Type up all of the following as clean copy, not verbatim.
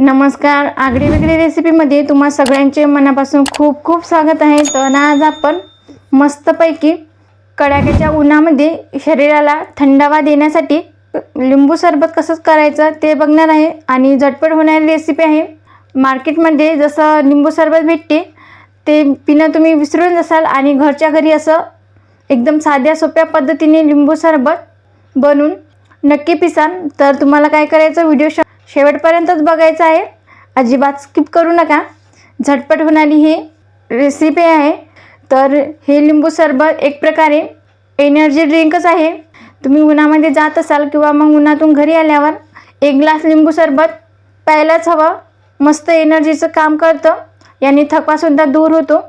नमस्कार, आगळी वेगळी रेसिपीमध्ये तुम्हा सगळ्यांचे मनापासून खूप खूप स्वागत आहे। तर आज आपण मस्तपैकी कडाक्याच्या उन्हामध्ये शरीराला थंडावा देण्यासाठी लिंबू सरबत कसं करायचं ते बघणार आहे आणि झटपट होणारी रेसिपी आहे। मार्केटमध्ये जसं लिंबू सरबत भेटते ते पिणं तुम्ही विसरून जासाल आणि घरच्या घरी असं एकदम साध्या सोप्या पद्धतीने लिंबू सरबत बनवून नक्की पिसाल। तर तुम्हाला काय करायचं, व्हिडिओ शेवटपर्यंतच बघायचं आहे, अजिबात स्किप करू नका। झटपट होणारी ही रेसिपी आहे। तर हे लिंबू सरबत एक प्रकारे एनर्जी ड्रिंकच आहे। तुम्ही उन्हामध्ये जात असाल किंवा मग उन्हातून घरी आल्यावर एक ग्लास लिंबू सरबत प्यायलाच हवं। मस्त एनर्जीचं काम करतं, याने थकवासुद्धा दूर होतो।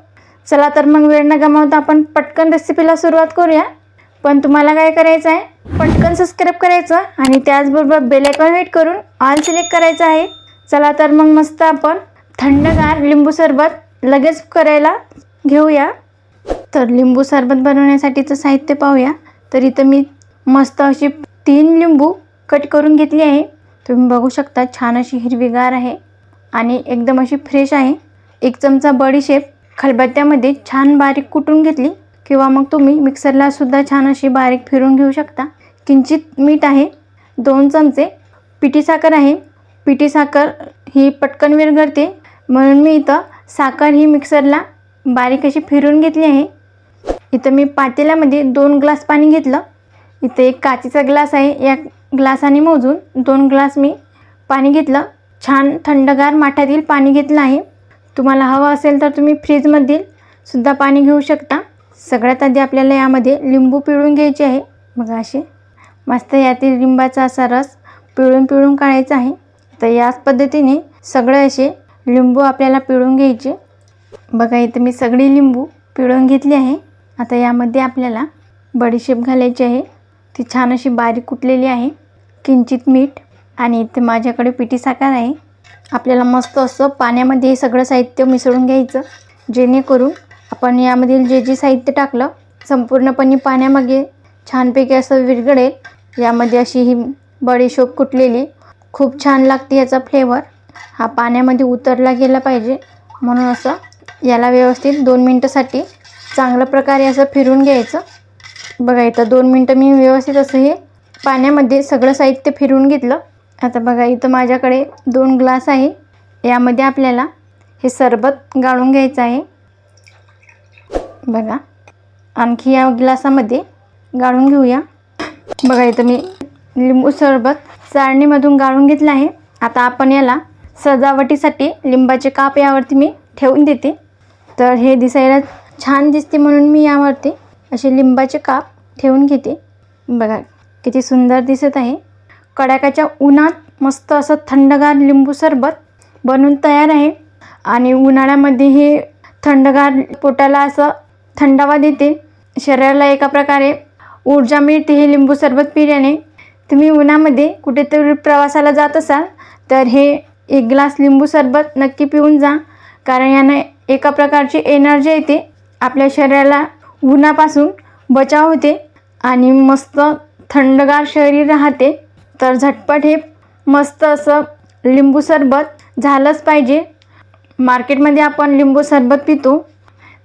चला तर मग वेळ न गमावता आपण पटकन रेसिपीला सुरुवात करूया। पण तुम्हाला काय करायचं आहे, पटकन सबस्क्राईब करायचं आणि त्याचबरोबर बेल आयकॉन हिट करून ऑल सिलेक्ट करायचं आहे। चला तर मग मस्त आपण थंडगार लिंबू सरबत लगेच करायला घेऊया। तर लिंबू सरबत बनवण्यासाठीचं साहित्य पाहूया। तर इथं मी मस्त अशी 3 लिंबू कट करून घेतली आहे। तुम्ही बघू शकता छान अशी हिरवीगार आहे आणि एकदम अशी फ्रेश आहे। 1 चमचा बडीशेप खलबत्त्यामध्ये छान बारीक कुटून घेतली किंवा मग तुम्ही मिक्सरला सुद्धा छान अशी बारीक फिरवून घेऊ शकता। किंचित मीठ आहे, 2 चमचे पिठी साखर आहे। पिठी साखर ही पटकन विरघळते म्हणून मी इथं साखर ही मिक्सरला बारीक अशी फिरवून घेतली आहे। इथं मी पातेल्यामध्ये 2 ग्लास पाणी घेतलं। इथे एक काचेचा ग्लास आहे, या ग्लासाने मोजून 2 ग्लास मी पाणी घेतलं। छान थंडगार माठातील पाणी घेतलं आहे। तुम्हाला हवं असेल तर तुम्ही फ्रीजमधील सुद्धा पाणी घेऊ शकता। सगळ्यात आधी आपल्याला यामध्ये लिंबू पिळून घ्यायचे आहे। बघा असे मस्त यातील लिंबाचा असा रस पिळून काढायचा आहे। तर याच पद्धतीने सगळे असे लिंबू आपल्याला पिळून घ्यायचे। बघा इथं मी सगळी लिंबू पिळून घेतली आहे। आता यामध्ये आपल्याला बडीशेप घालायची आहे, ती छान अशी बारीक कुटलेली आहे। किंचित मीठ आणि इथे माझ्याकडे पिठी साखर आहे। आपल्याला मस्त असं पाण्यामध्ये हे सगळं साहित्य मिसळून घ्यायचं, जेणेकरून आपण यामधील जे साहित्य टाकलं संपूर्णपणे पाण्यामध्ये छानपैकी असं विरघळेल। यामध्ये अशी ही बडीशेप कुटलेली खूप छान लागते, याचा फ्लेवर हा पाण्यामध्ये उतरला गेला पाहिजे, म्हणून असं याला व्यवस्थित 2 मिनिटासाठी चांगल्या प्रकारे असं फिरवून घ्यायचं। बघा इथं 2 मिनिटं मी व्यवस्थित असं हे पाण्यामध्ये सगळं साहित्य फिरवून घेतलं। आता बघा इथं माझ्याकडे 2 ग्लास आहे, यामध्ये आपल्याला हे सरबत गाळून घ्यायचं आहे। बघा आणखी या ग्लासामध्ये गाळून घेऊया। बघा इथं मी लिंबू सरबत चाळणीमधून गाळून घेतलं आहे। आता आपण याला सजावटीसाठी लिंबाचे काप यावरती मी ठेवून देते। तर हे दिसायला छान दिसते म्हणून मी यावरती असे लिंबाचे काप ठेवून घेते। बघा किती सुंदर दिसत आहे। कडाक्याच्या उन्हात मस्त असं थंडगार लिंबू सरबत बनवून तयार आहे आणि उन्हाळ्यामध्ये हे थंडगार पोटाला असं थंडावा देते, शरीराला एका प्रकारे ऊर्जा मिळते। हे लिंबू सरबत पिल्याने तुम्ही उन्हामध्ये कुठेतरी प्रवासाला जात असाल तर हे 1 ग्लास लिंबू सरबत नक्की पिऊन जा, कारण याने एका प्रकारची एनर्जी येते, आपल्या शरीराला उन्हापासून बचाव होते आणि मस्त थंडगार शरीर राहते। तर झटपट हे मस्त असं लिंबू सरबत झालंच पाहिजे। मार्केटमध्ये आपण लिंबू सरबत पितो,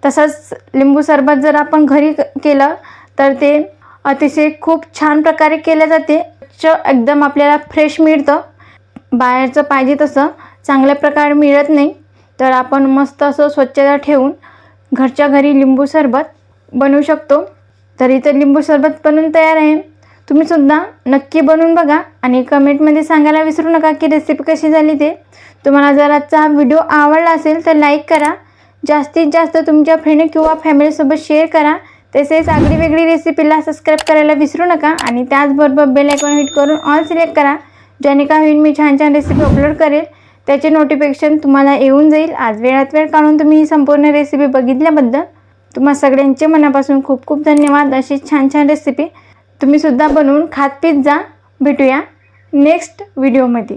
तसंच लिंबू सरबत जर आपण घरी केलं तर ते अतिशय खूप छान प्रकारे केले जाते, एकदम आपल्याला फ्रेश मिळतं। बाहेरचं पाहिजे तसं चांगल्या प्रकारे मिळत नाही। तर आपण मस्त असं स्वच्छता ठेवून घरच्या घरी लिंबू सरबत बनवू शकतो। तर इथं लिंबू सरबत बनवून तयार आहे, तुम्ही सुद्धा नक्की बनवून बघा आणि कमेंटमध्ये सांगायला विसरू नका की रेसिपी कशी झाली ते। तुम्हाला जर आजचा हा व्हिडिओ आवडला असेल तर लाईक करा, जास्तीत जास्त तुमच्या फ्रेंड किंवा फॅमिलीसोबत शेअर करा। तसेच आगळी वेगळी रेसिपीला सबस्क्राईब करायला विसरू नका आणि त्याचबरोबर बेल आयकॉन हिट करून ऑल सिलेक्ट करा, ज्याने काय होईल मी छान रेसिपी अपलोड करेल त्याचे नोटिफिकेशन तुम्हाला येऊन जाईल। आज वेळात वेळ काढून तुम्ही ही संपूर्ण रेसिपी बघितल्याबद्दल तुम्हा सगळ्यांचे मनापासून खूप खूप धन्यवाद। अशी छान रेसिपी तुम्ही सुद्धा बनवून खात पीत जा। भेटूया नेक्स्ट व्हिडिओमध्ये।